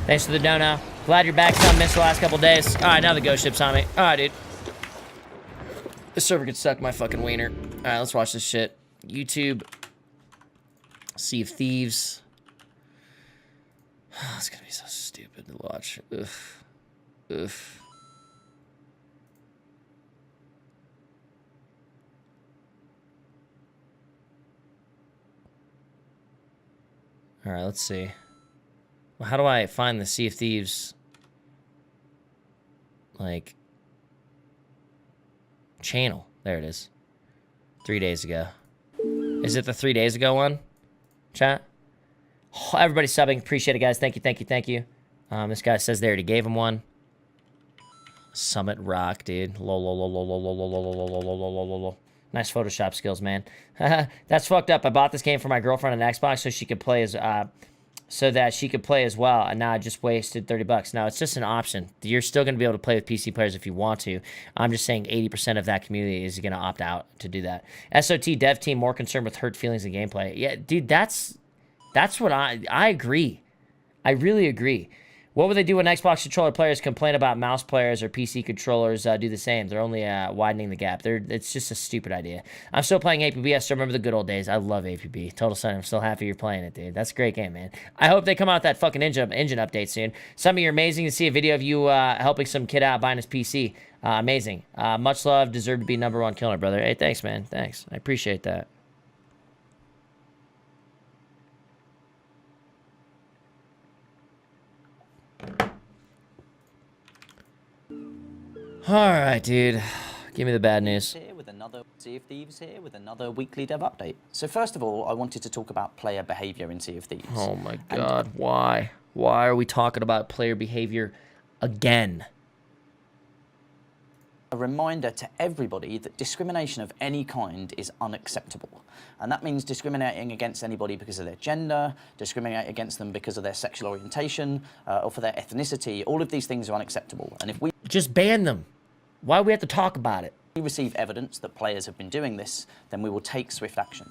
Thanks for the dono. Glad you're back, son. Missed the last couple days. All right, now the ghost ship's on me. All right, dude. This server could suck my fucking wiener. All right, let's watch this shit. YouTube. Sea of Thieves. Oh, it's gonna be so stupid to watch. Oof. Oof. All right, let's see. Well, how do I find the Sea of Thieves, like, channel? There it is. 3 days ago. Is it the 3 days ago one? Chat? Oh, everybody subbing. Appreciate it, guys. Thank you, thank you, thank you. This guy says they already gave him one. Summit Rock, dude. Lol, lol, lol, lol, lol, lol, lol, lol, lol, lol, lol, lol, lol. Nice Photoshop skills, man. That's fucked up. I bought this game for my girlfriend on Xbox so she could play as, so that she could play as well, and now I just wasted $30. Now, it's just an option. You're still going to be able to play with PC players if you want to. I'm just saying 80% of that community is going to opt out to do that. SOT dev team more concerned with hurt feelings and gameplay. Yeah, dude, that's what I agree. I really agree. What would they do when Xbox controller players complain about mouse players or PC controllers do the same? They're only widening the gap. It's just a stupid idea. I'm still playing APB. I still remember the good old days. I love APB. Total Sun, I'm still happy you're playing it, dude. That's a great game, man. I hope they come out with that fucking engine update soon. Some of you are amazing to see a video of you helping some kid out buying his PC. Amazing. Much love. Deserve to be #1 killer, brother. Hey, thanks, man. Thanks. I appreciate that. All right, dude. Give me the bad news. Here with another Sea of Thieves here with another weekly dev update. So first of all, I wanted to talk about player behavior in Sea of Thieves. Oh my god, why? Why are we talking about player behavior again? A reminder to everybody that discrimination of any kind is unacceptable. And that means discriminating against anybody because of their gender, discriminating against them because of their sexual orientation, or for their ethnicity. All of these things are unacceptable. And if we just ban them. Why do we have to talk about it? we receive evidence that players have been doing this, then we will take swift action.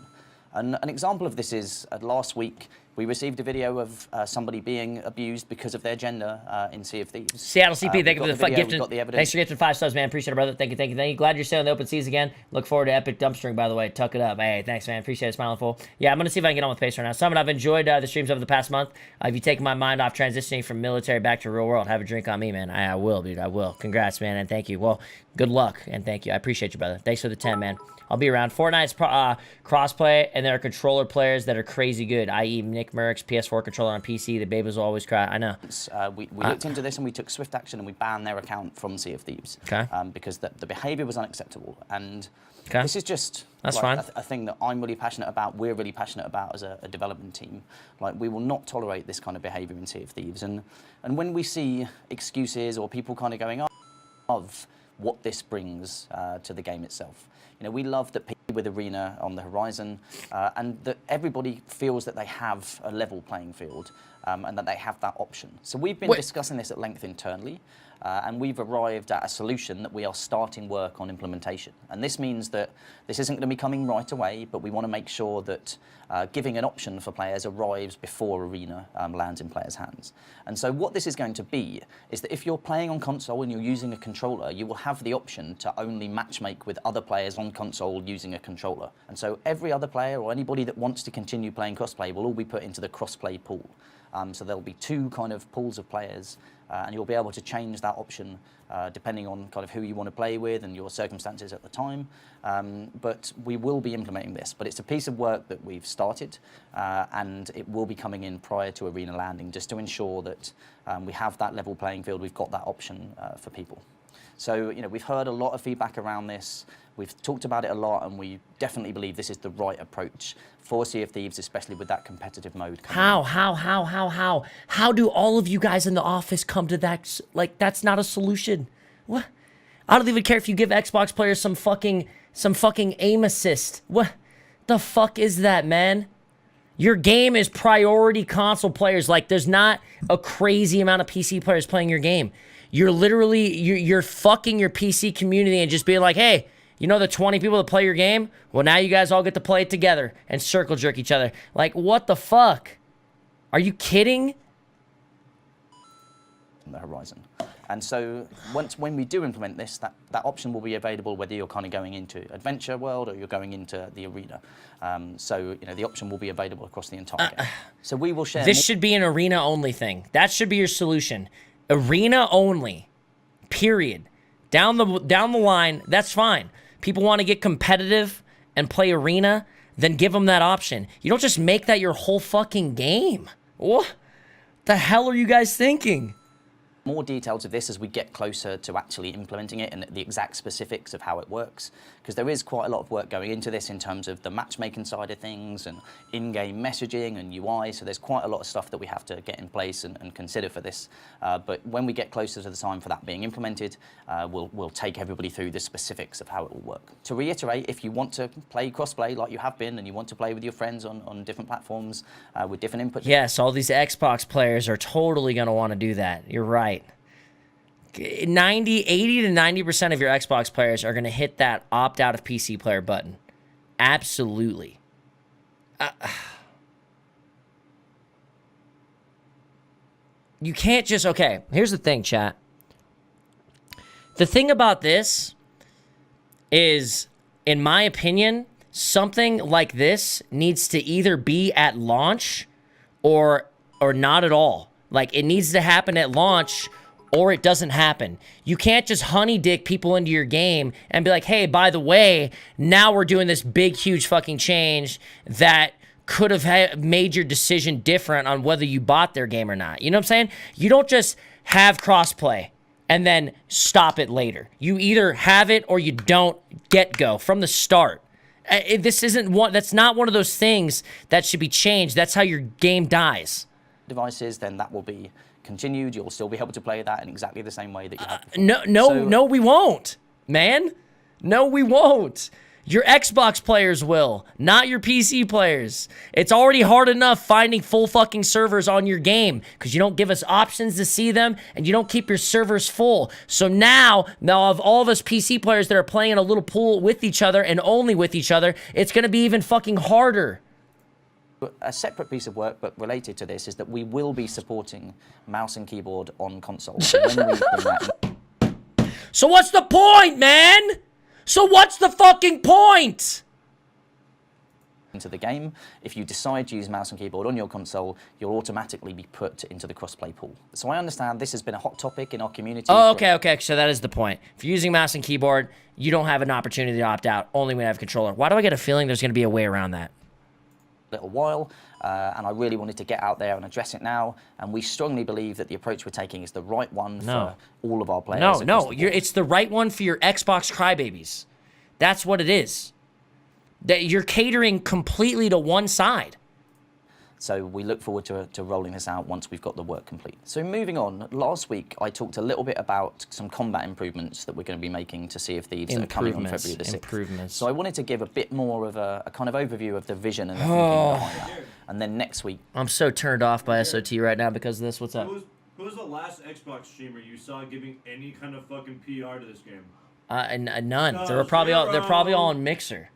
And an example of this is last week, we received a video of somebody being abused because of their gender in Sea of Thieves. Seattle CP, thank you for the gifted. Thanks for gifting 5 subs, man. Appreciate it, brother. Thank you, thank you, thank you. Glad you're staying on the open seas again. Look forward to epic dumpstering, by the way. Tuck it up. Hey, thanks, man. Appreciate it. Smiling full. Yeah, I'm going to see if I can get on with pace right now. Summit, I've enjoyed the streams over the past month. If you take my mind off transitioning from military back to real world, have a drink on me, man. I will, dude. I will. Congrats, man, and thank you. Well, good luck, and thank you. I appreciate you, brother. Thanks for the 10, man. I'll be around. Fortnite's crossplay, and there are controller players that are crazy good, i.e. Nick Merckx, PS4 controller on PC. The babies will always cry. I know. We looked into this and we took swift action and we banned their account from Sea of Thieves. Okay. Because the behaviour was unacceptable. And okay. This is just fine. A thing that I'm really passionate about, we're really passionate about as a development team. Like, we will not tolerate this kind of behaviour in Sea of Thieves. And when we see excuses or people kind of going off of what this brings to the game itself. You know, we love that people with Arena on the horizon and that everybody feels that they have a level playing field and that they have that option. So we've been discussing this at length internally and we've arrived at a solution that we are starting work on implementation. And this means that this isn't going to be coming right away, but we want to make sure that giving an option for players arrives before Arena lands in players' hands. And so what this is going to be is that if you're playing on console and you're using a controller, you will have the option to only matchmake with other players on console using a controller. And so every other player or anybody that wants to continue playing crossplay will all be put into the crossplay pool. So there'll be two kind of pools of players and you'll be able to change that option depending on kind of who you want to play with and your circumstances at the time. But we will be implementing this. But it's a piece of work that we've started and it will be coming in prior to Arena landing just to ensure that we have that level playing field, we've got that option for people. So, you know, we've heard a lot of feedback around this. We've talked about it a lot, and we definitely believe this is the right approach for Sea of Thieves, especially with that competitive mode. How do all of you guys in the office come to that? Like, that's not a solution. What? I don't even care if you give Xbox players some fucking aim assist. What the fuck is that, man? Your game is priority console players. Like, there's not a crazy amount of PC players playing your game. You're literally, you're fucking your PC community and just being like, hey, you know the 20 people that play your game? Well, now you guys all get to play it together and circle jerk each other. Like, what the fuck? Are you kidding? the horizon. And so when we do implement this, that option will be available whether you're kind of going into adventure world or you're going into the arena. So the option will be available across the entire game. So we will share. This should be an arena only thing. That should be your solution. Arena only. Period. Down the line, that's fine. People want to get competitive and play arena, then give them that option. You don't just make that your whole fucking game. What the hell are you guys thinking? More details of this as we get closer to actually implementing it and the exact specifics of how it works, because there is quite a lot of work going into this in terms of the matchmaking side of things and in-game messaging and UI, so there's quite a lot of stuff that we have to get in place and consider for this. But when we get closer to the time for that being implemented, we'll take everybody through the specifics of how it will work. To reiterate, if you want to play crossplay like you have been and you want to play with your friends on different platforms with different inputs. Yes, all these Xbox players are totally going to want to do that. You're right. 80 to 90% of your Xbox players are going to hit that opt out of PC player button. Absolutely. You can't just, okay, here's the thing, chat. The thing about this is, in my opinion, something like this needs to either be at launch or not at all. Like, it needs to happen at launch or it doesn't happen. You can't just honey dick people into your game and be like, hey, by the way, now we're doing this big, huge fucking change that could have made your decision different on whether you bought their game or not. You know what I'm saying? You don't just have crossplay and then stop it later. You either have it or you don't. Get go from the start. This isn't one. That's not one of those things that should be changed. That's how your game dies. Devices, then that will be continued. You'll still be able to play that in exactly the same way that you have No, before. no, we won't, man. No, we won't. Your Xbox players will, not your PC players. It's already hard enough finding full fucking servers on your game because you don't give us options to see them and you don't keep your servers full. So now of all of us PC players that are playing in a little pool with each other and only with each other, it's going to be even fucking harder. A separate piece of work, but related to this, is that we will be supporting mouse and keyboard on console. So when we bring that So what's the point, man? So what's the fucking point? Into the game, if you decide to use mouse and keyboard on your console, you'll automatically be put into the crossplay pool. So I understand this has been a hot topic in our community. Oh, okay. So that is the point. If you're using mouse and keyboard, you don't have an opportunity to opt out, only when you have a controller. Why do I get a feeling there's going to be a way around that? Little while, and I really wanted to get out there and address it now, and we strongly believe that the approach we're taking is the right one for all of our players. No, it's the right one for your Xbox crybabies. That's what it is. That you're catering completely to one side. So we look forward to rolling this out once we've got the work complete. So moving on, last week I talked a little bit about some combat improvements that we're going to be making to Sea of Thieves that are coming on February the 6th. Improvements. So I wanted to give a bit more of a kind of overview of the vision and the thinking behind that. And then next week... I'm so turned off by SOT right now because of this. What's up? Who was the last Xbox streamer you saw giving any kind of fucking PR to this game? None. They're probably all on Mixer.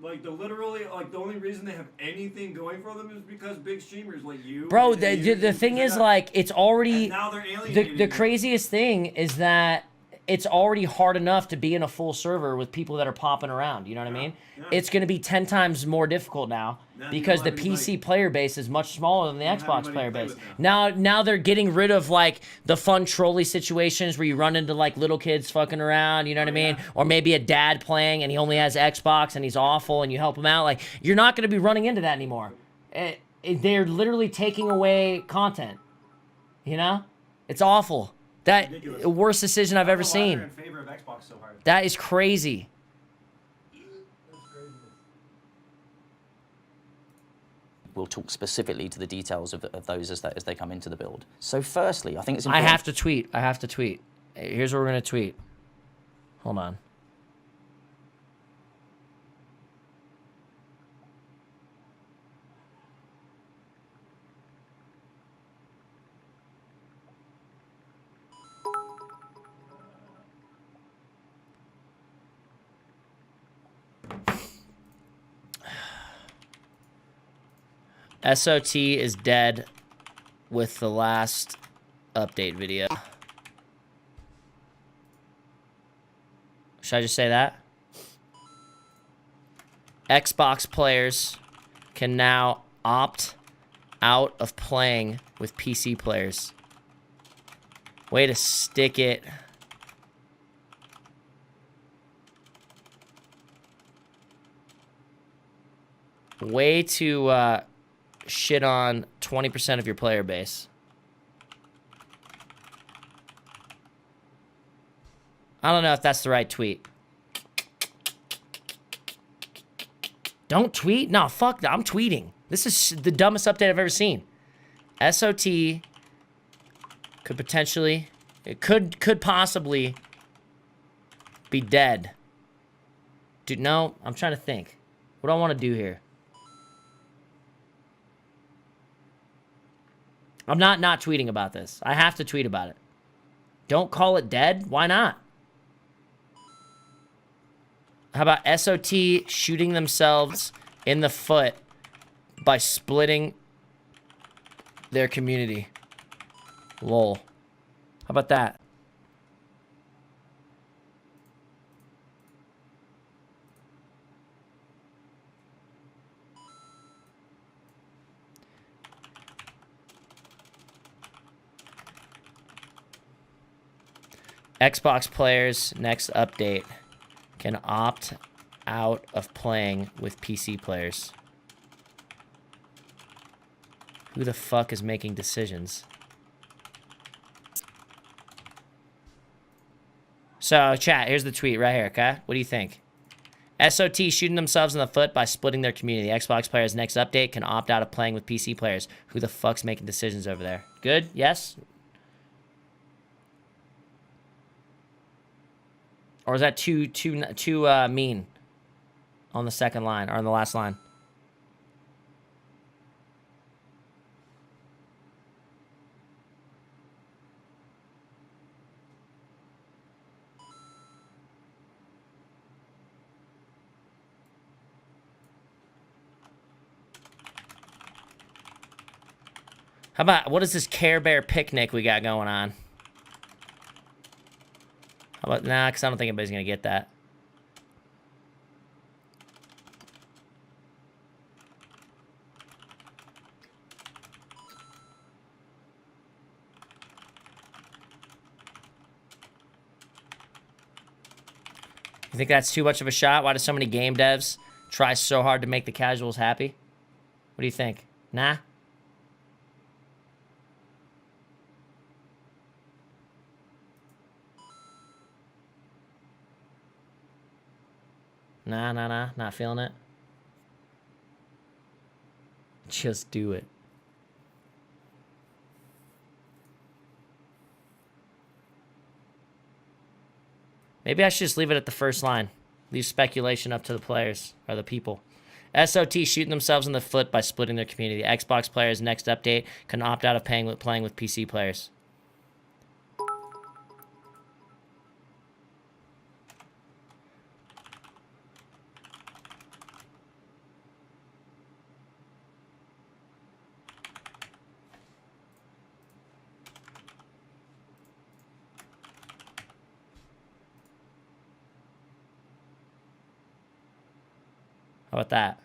Like, the only reason they have anything going for them is because big streamers like you. Bro, the thing is, like, it's already... Now they're alienating the craziest thing is that it's already hard enough to be in a full server with people that are popping around, you know what I mean? Yeah. It's going to be 10 times more difficult now because the PC player base is much smaller than the Xbox player base. Now they're getting rid of, like, the fun trolley situations where you run into, like, little kids fucking around, you know what I mean? Or maybe a dad playing and he only has Xbox and he's awful and you help him out. Like, you're not going to be running into that anymore. They're literally taking away content, you know? It's awful. That ridiculous. Worst decision I've ever seen. In favor of Xbox so hard. That is crazy. We'll talk specifically to the details of those as they come into the build. So firstly, I think it's I important... have to tweet. Here's what we're going to tweet. Hold on. SOT is dead with the last update video. Should I just say that? Xbox players can now opt out of playing with PC players. Way to stick it. Way to shit on 20% of your player base. I don't know if that's the right tweet. Don't tweet? No, fuck that. I'm tweeting. This is the dumbest update I've ever seen. SOT could potentially, it could possibly be dead. Dude, no, I'm trying to think. What do I want to do here? I'm not tweeting about this. I have to tweet about it. Don't call it dead? Why not? How about SOT shooting themselves in the foot by splitting their community? Lol. How about that? Xbox players, next update, can opt out of playing with PC players. Who the fuck is making decisions? So, chat, here's the tweet right here, okay? What do you think? SOT shooting themselves in the foot by splitting their community. Xbox players, next update, can opt out of playing with PC players. Who the fuck's making decisions over there? Good? Yes? Or is that too mean on the second line, or on the last line? How about, what is this Care Bear picnic we got going on? How about, nah, because I don't think anybody's going to get that. You think that's too much of a shot? Why do so many game devs try so hard to make the casuals happy? What do you think? Nah? Nah. Not feeling it. Just do it. Maybe I should just leave it at the first line. Leave speculation up to the players, or the people. SOT shooting themselves in the foot by splitting their community. Xbox players, next update, can opt out of playing with PC players. How about that?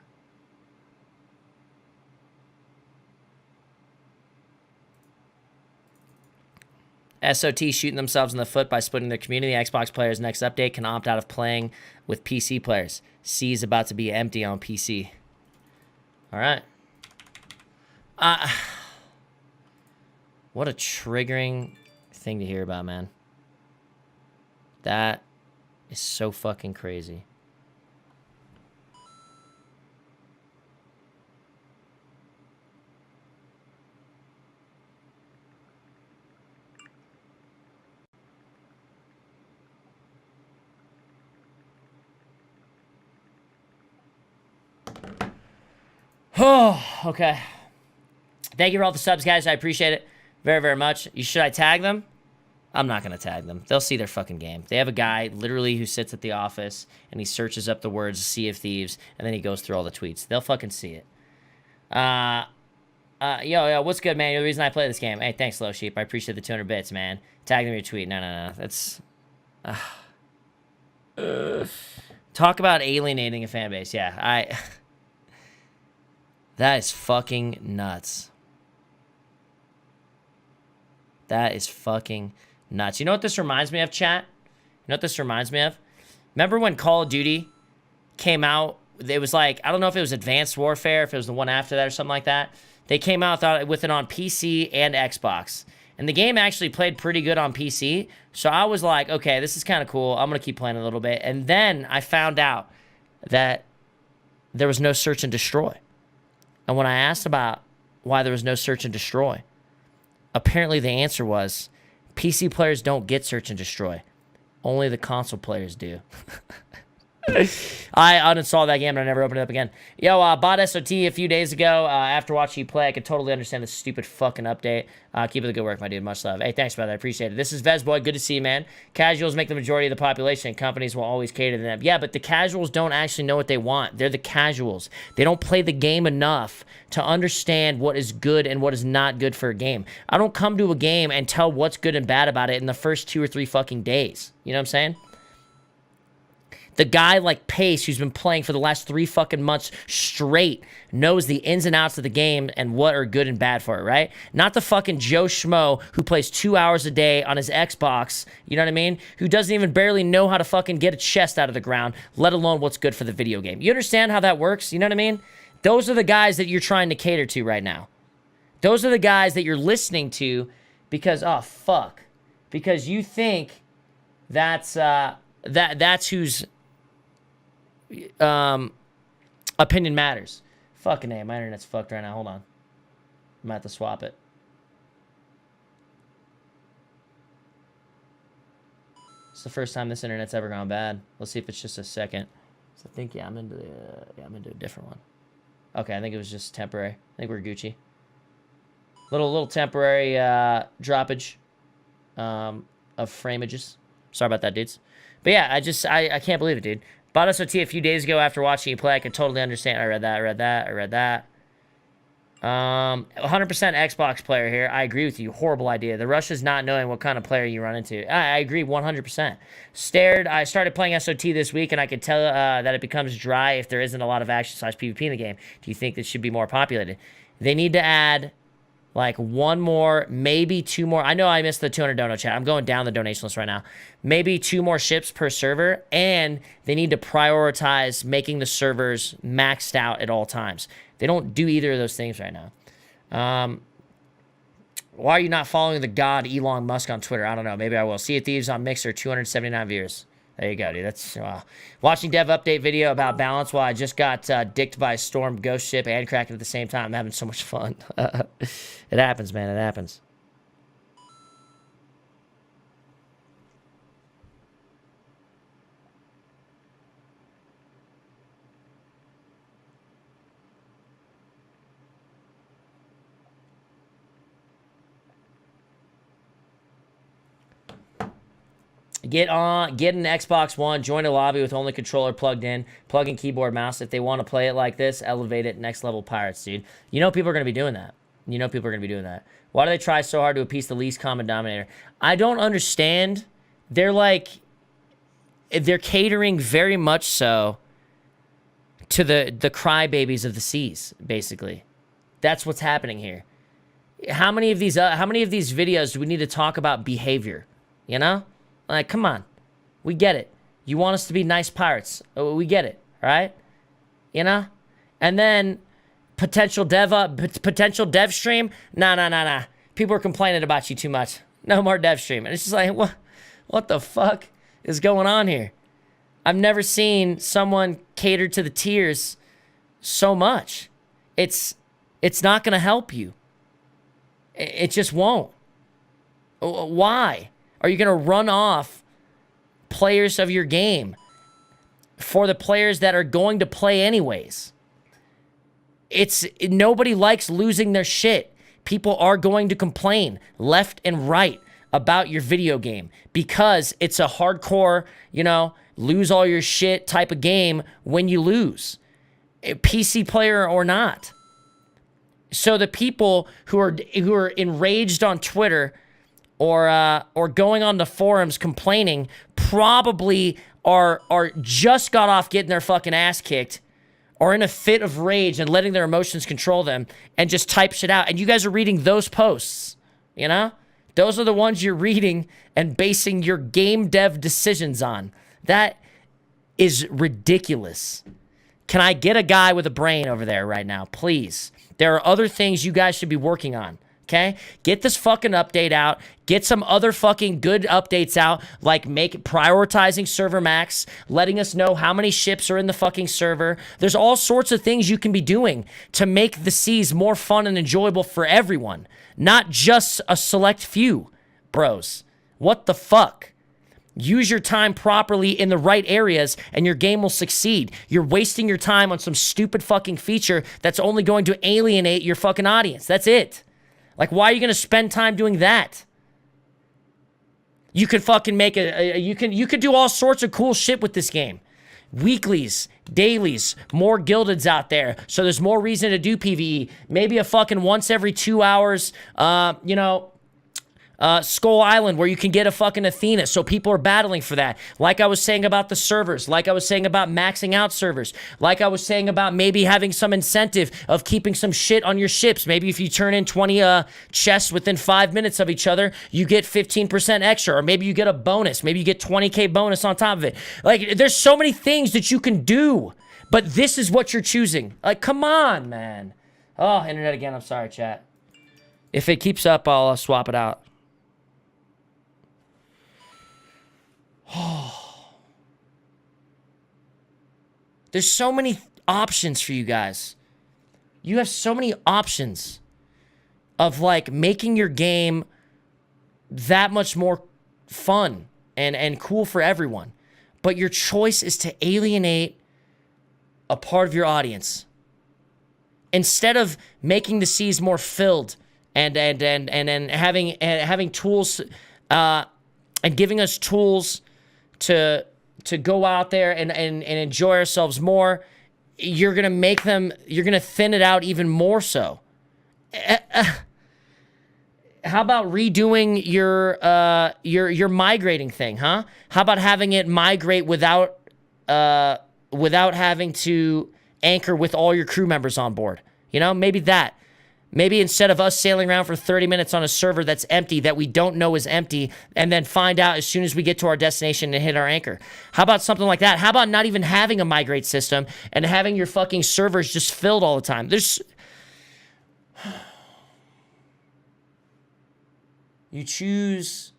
SOT shooting themselves in the foot by splitting their community. Xbox players, next update, can opt out of playing with PC players. C is about to be empty on PC. All right. What a triggering thing to hear about, man. That is so fucking crazy. Oh, okay. Thank you for all the subs, guys. I appreciate it very, very much. Should I tag them? I'm not going to tag them. They'll see their fucking game. They have a guy literally who sits at the office and he searches up the words Sea of Thieves and then he goes through all the tweets. They'll fucking see it. Yo, what's good, man? You're the reason I play this game. Hey, thanks, Low Sheep. I appreciate the 200 bits, man. Tag them in your tweet. No. That's... Talk about alienating a fan base. Yeah, that is fucking nuts. That is fucking nuts. You know what this reminds me of, chat? You know what this reminds me of? Remember when Call of Duty came out? It was like, I don't know if it was Advanced Warfare, if it was the one after that or something like that. They came out with it on PC and Xbox. And the game actually played pretty good on PC. So I was like, okay, this is kind of cool. I'm going to keep playing a little bit. And then I found out that there was no search and destroy. And when I asked about why there was no search and destroy, apparently the answer was PC players don't get search and destroy. Only the console players do. I uninstalled that game and I never opened it up again. Yo, bought SOT a few days ago. After watching you play, I could totally understand this stupid fucking update. Keep up the good work, my dude. Much love. Hey, thanks, brother. I appreciate it. This is Vezboy. Good to see you, man. Casuals make the majority of the population. Companies will always cater to them. Yeah, but the casuals don't actually know what they want. They're the casuals. They don't play the game enough to understand what is good and what is not good for a game. I don't come to a game and tell what's good and bad about it in the first 2 or 3 fucking days. You know what I'm saying? The guy like Pace, who's been playing for the last 3 fucking months straight, knows the ins and outs of the game and what are good and bad for it, right? Not the fucking Joe Schmo who plays 2 hours a day on his Xbox, you know what I mean? Who doesn't even barely know how to fucking get a chest out of the ground, let alone what's good for the video game. You understand how that works? You know what I mean? Those are the guys that you're trying to cater to right now. Those are the guys that you're listening to because, oh, fuck. Because you think that's who's... opinion matters. Fucking A, my internet's fucked right now. Hold on. I'm gonna have to swap it. It's the first time this internet's ever gone bad. Let's see if it's just a second. So I think, I'm into a different one. Okay, I think it was just temporary. I think we're Gucci. Little temporary droppage of framages. Sorry about that, dudes. But yeah, I can't believe it, dude. Bought SOT a few days ago after watching you play. I could totally understand. I read that. 100% Xbox player here. I agree with you. Horrible idea. The rush is not knowing what kind of player you run into. I agree 100%. I started playing SOT this week, and I could tell that it becomes dry if there isn't a lot of action/PvP in the game. Do you think this should be more populated? They need to add like 1 more, maybe 2 more. I know I missed the 200 dono chat. I'm going down the donation list right now. Maybe 2 more ships per server, and they need to prioritize making the servers maxed out at all times. They don't do either of those things right now. Why are you not following the god Elon Musk on Twitter? I don't know. Maybe I will. Sea of Thieves on Mixer, 279 viewers. There you go, dude. That's wow. Watching dev update video about balance while I just got dicked by a storm ghost ship and Kraken at the same time. I'm having so much fun. It happens, man. It happens. Get an Xbox One, join a lobby with only controller plugged in, plug in keyboard, mouse. If they want to play it like this, elevate it, next level pirates, dude. You know people are going to be doing that. Why do they try so hard to appease the least common denominator? I don't understand. They're catering very much so to the crybabies of the seas, basically. That's what's happening here. How many of these videos do we need to talk about behavior? You know? Like, come on. We get it. You want us to be nice pirates. We get it, right? You know? And then potential dev stream. Nah. People are complaining about you too much. No more dev stream. And it's just like, what the fuck is going on here? I've never seen someone cater to the tiers so much. It's not going to help you. It just won't. Why? Are you going to run off players of your game for the players that are going to play anyways? Nobody likes losing their shit. People are going to complain left and right about your video game because it's a hardcore, lose all your shit type of game when you lose, PC player or not. So the people who are enraged on Twitter or going on the forums complaining probably are just got off getting their fucking ass kicked, are in a fit of rage and letting their emotions control them and just type shit out. And you guys are reading those posts, you know? Those are the ones you're reading and basing your game dev decisions on. That is ridiculous. Can I get a guy with a brain over there right now, please? There are other things you guys should be working on, okay? Get this fucking update out. Get some other fucking good updates out, like prioritizing server max, letting us know how many ships are in the fucking server. There's all sorts of things you can be doing to make the seas more fun and enjoyable for everyone, not just a select few, bros. What the fuck? Use your time properly in the right areas and your game will succeed. You're wasting your time on some stupid fucking feature that's only going to alienate your fucking audience. That's it. Like, why are you going to spend time doing that? You could fucking make you could do all sorts of cool shit with this game. Weeklies, dailies, more gildeds out there. So there's more reason to do PvE. Maybe a fucking once every 2 hours, Skull Island where you can get a fucking Athena, so people are battling for that. Like I was saying about the servers, like I was saying about maxing out servers, like I was saying about maybe having some incentive of keeping some shit on your ships. Maybe if you turn in 20 chests within 5 minutes of each other, you get 15% extra, or maybe you get a bonus. Maybe you get 20k bonus on top of it. Like, there's so many things that you can do, but this is what you're choosing. Like, come on, man. Oh, internet again. I'm sorry, chat. If it keeps up, I'll swap it out. There's so many options for you guys. You have so many options of like making your game that much more fun and cool for everyone. But your choice is to alienate a part of your audience. Instead of making the seas more filled and having tools and giving us tools to go out there and enjoy ourselves more, you're gonna thin it out even more so. How about redoing your migrating thing, huh? How about having it migrate without having to anchor with all your crew members on board? You know, maybe that. Maybe instead of us sailing around for 30 minutes on a server that's empty, that we don't know is empty, and then find out as soon as we get to our destination and hit our anchor. How about something like that? How about not even having a migrate system and having your fucking servers just filled all the time? You choose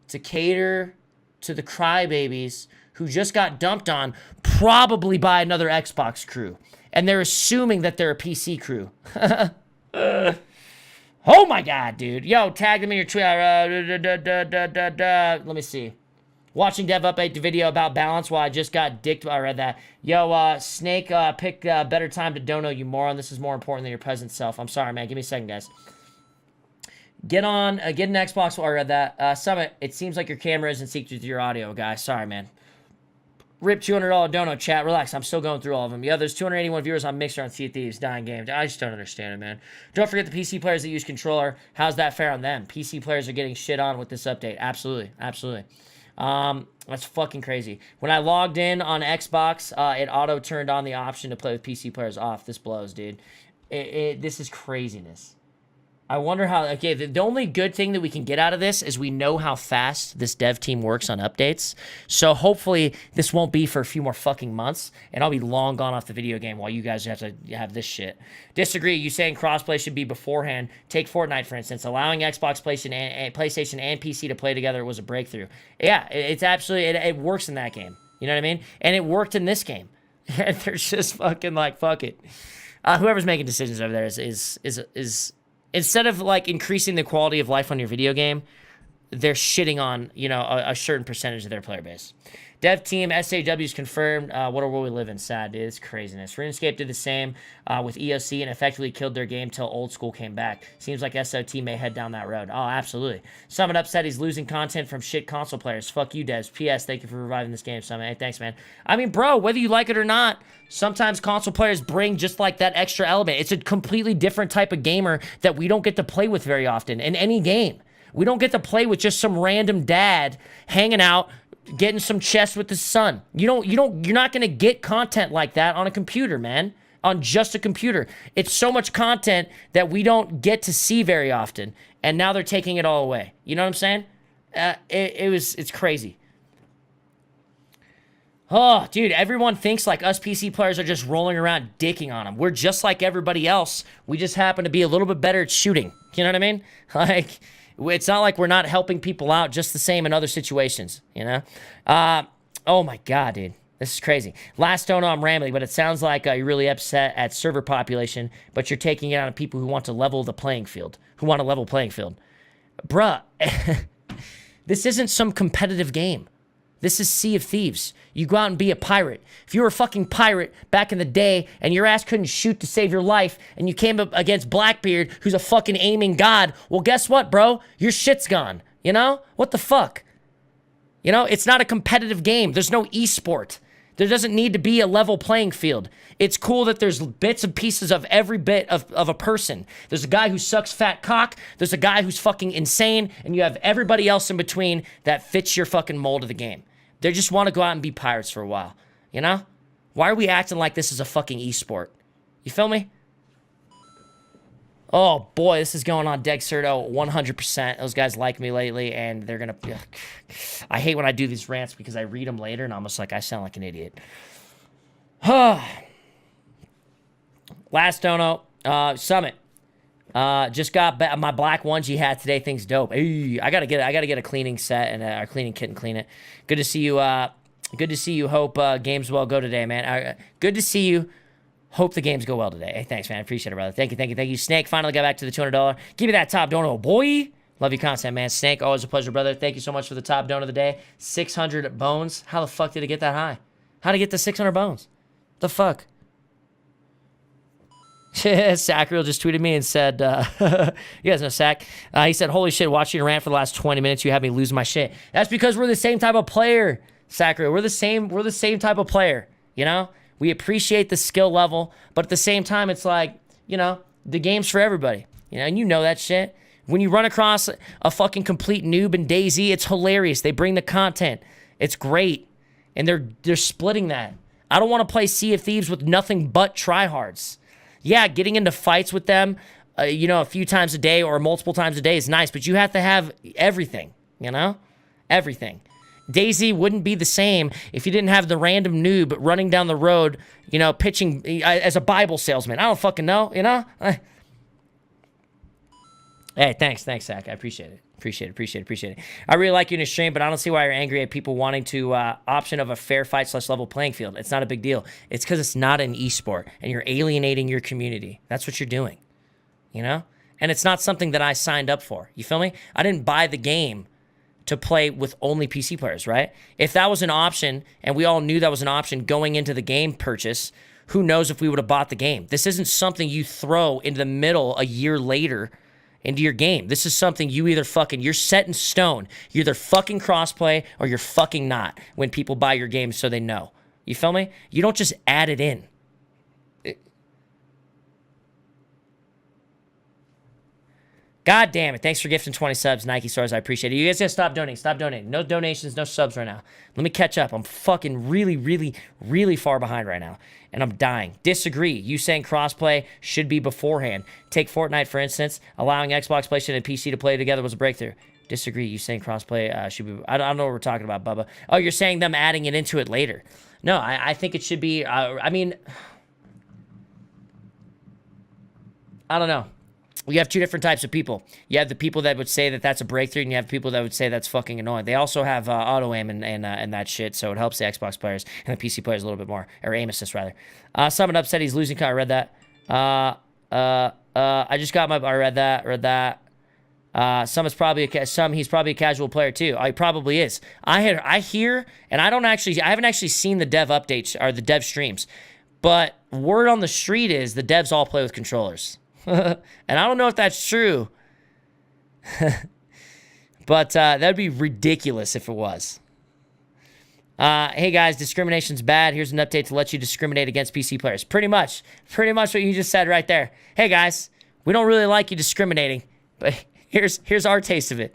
to cater to the crybabies who just got dumped on, probably by another Xbox crew. And they're assuming that they're a PC crew. Oh my god, dude. Yo, tag them in your Twitter. Let me see. Watching Dev update the video about balance while I just got dicked. I read that. Yo, Snake, pick better time to dono, you moron. This is more important than your present self. I'm sorry, man. Give me a second, guys. Get an Xbox. I read that. Summit, it seems like your camera isn't synced with your audio, guys. Sorry, man. Rip $200 dono, chat. Relax, I'm still going through all of them. Yeah, there's 281 viewers on Mixer on Sea of Thieves, dying game. I just don't understand it, man. Don't forget the PC players that use controller. How's that fair on them? PC players are getting shit on with this update. Absolutely, absolutely. That's fucking crazy. When I logged in on Xbox, it auto turned on the option to play with PC players off. This blows, dude. This is craziness. I wonder how, okay, the only good thing that we can get out of this is we know how fast this dev team works on updates. So hopefully this won't be for a few more fucking months, and I'll be long gone off the video game while you guys have to have this shit. Disagree. You saying crossplay should be beforehand. Take Fortnite, for instance. Allowing Xbox, PlayStation, and PC to play together was a breakthrough. Yeah, it's absolutely, it works in that game. You know what I mean? And it worked in this game. They're just fucking like, fuck it. Whoever's making decisions over there is instead of like increasing the quality of life on your video game, they're shitting on, you know, a certain percentage of their player base. Dev team, SAW's confirmed. What a world we live in. Sad, dude. It's craziness. RuneScape did the same with EOC and effectively killed their game till old school came back. Seems like SOT may head down that road. Oh, absolutely. Summit up said he's losing content from shit console players. Fuck you, devs. P.S. Thank you for reviving this game, Summit. Hey, thanks, man. I mean, bro, whether you like it or not, sometimes console players bring just like that extra element. It's a completely different type of gamer that we don't get to play with very often in any game. We don't get to play with just some random dad hanging out, getting some chess with his son. You're not gonna get content like that on a computer, man. On just a computer. It's so much content that we don't get to see very often. And now they're taking it all away. You know what I'm saying? It's crazy. Oh, dude, everyone thinks like us PC players are just rolling around dicking on them. We're just like everybody else. We just happen to be a little bit better at shooting. You know what I mean? Like, it's not like we're not helping people out just the same in other situations, you know? Oh my God, dude. This is crazy. Last dono, I'm rambling, but it sounds like you're really upset at server population, but you're taking it out on people who want to level the playing field, who want a level playing field. Bruh, this isn't some competitive game. This is Sea of Thieves. You go out and be a pirate. If you were a fucking pirate back in the day and your ass couldn't shoot to save your life and you came up against Blackbeard, who's a fucking aiming god, well, guess what, bro? Your shit's gone. You know? What the fuck? You know, it's not a competitive game. There's no esport. There doesn't need to be a level playing field. It's cool that there's bits and pieces of every bit of a person. There's a guy who sucks fat cock. There's a guy who's fucking insane. And you have everybody else in between that fits your fucking mold of the game. They just want to go out and be pirates for a while. You know? Why are we acting like this is a fucking esport? You feel me? Oh, boy, this is going on Dexerto 100%. Those guys like me lately, and they're going to... I hate when I do these rants because I read them later, and I'm just like, I sound like an idiot. Last dono, Summit. Just got my black onesie hat today. Thing's dope. Hey, I gotta get a cleaning set and a cleaning kit and clean it. Good to see you. Good to see you. Hope games well go today, man. Good to see you. Hope the games go well today. Hey, thanks, man. I appreciate it, brother. Thank you. Snake finally got back to the $200. Give me that top dono, boy. Love your content, man. Snake, always a pleasure, brother. Thank you so much for the top dono of the day. 600 bones. How the fuck did it get that high? How did it get to 600 bones? The fuck? Sacriel just tweeted me and said, you guys know Sack. He said, holy shit, watching your rant for the last 20 minutes, you have me lose my shit. That's because we're the same type of player, Sacriel. We're the same type of player, you know? We appreciate the skill level, but at the same time, it's like, you know, the game's for everybody. You know, and you know that shit. When you run across a fucking complete noob in DayZ, it's hilarious. They bring the content. It's great. And they're splitting that. I don't want to play Sea of Thieves with nothing but tryhards. Yeah, getting into fights with them, you know, a few times a day or multiple times a day is nice, but you have to have everything, you know? Everything. DayZ wouldn't be the same if you didn't have the random noob running down the road, you know, pitching as a Bible salesman. I don't fucking know, you know? Hey, thanks, Zach. I appreciate it. Appreciate it. I really like you in your stream, but I don't see why you're angry at people wanting to option of a fair fight / level playing field. It's not a big deal. It's because it's not an esport, and you're alienating your community. That's what you're doing, you know? And it's not something that I signed up for. You feel me? I didn't buy the game to play with only PC players, right? If that was an option, and we all knew that was an option going into the game purchase, who knows if we would have bought the game? This isn't something you throw into the middle a year later into your game. This is something you either you're set in stone. You're either fucking crossplay or you're fucking not when people buy your game so they know. You feel me? You don't just add it in. God damn it. Thanks for gifting 20 subs, Nike stars. I appreciate it. You guys gotta stop donating. Stop donating. No donations, no subs right now. Let me catch up. I'm fucking really far behind right now. And I'm dying. Disagree. You saying crossplay should be beforehand. Take Fortnite, for instance. Allowing Xbox, PlayStation, and PC to play together was a breakthrough. Disagree. You saying crossplay should be... I don't know what we're talking about, Bubba. Oh, you're saying them adding it into it later. No, I think it should be... I mean... I don't know. You have two different types of people. You have the people that would say that that's a breakthrough, and you have people that would say that's fucking annoying. They also have auto-aim and that shit, so it helps the Xbox players and the PC players a little bit more. Or aim assist, rather. Someone up said he's losing... I read that. I just got my... I read that. He's probably a casual player, too. Oh, he probably is. I hear, and I haven't actually seen the dev updates, or the dev streams, but word on the street is the devs all play with controllers. And I don't know if that's true. But that'd be ridiculous if it was. Hey guys, discrimination's bad. Here's an update to let you discriminate against PC players. Pretty much what you just said right there. Hey guys, we don't really like you discriminating, but here's our taste of it.